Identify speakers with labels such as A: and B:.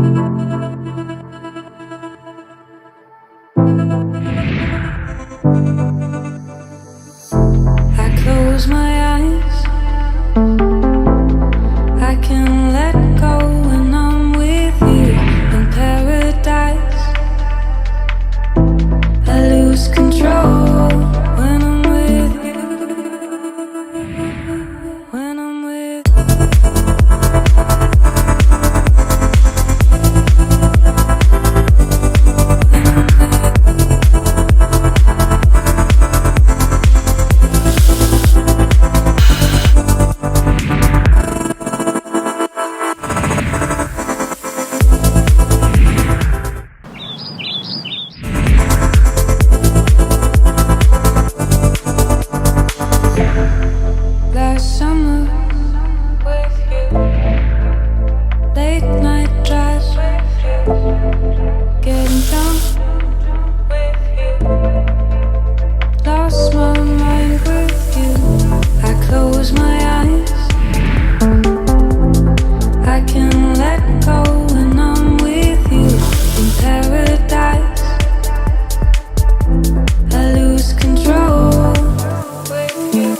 A: I close my eyes, I can let go when I'm with you in paradise. I lose control when I'm with you, when I'm with you. Last summer with you, late night drives with you, getting drunk with you, lost my mind with you. I close my eyes, I can let go when I'm with you in paradise. I lose control with you.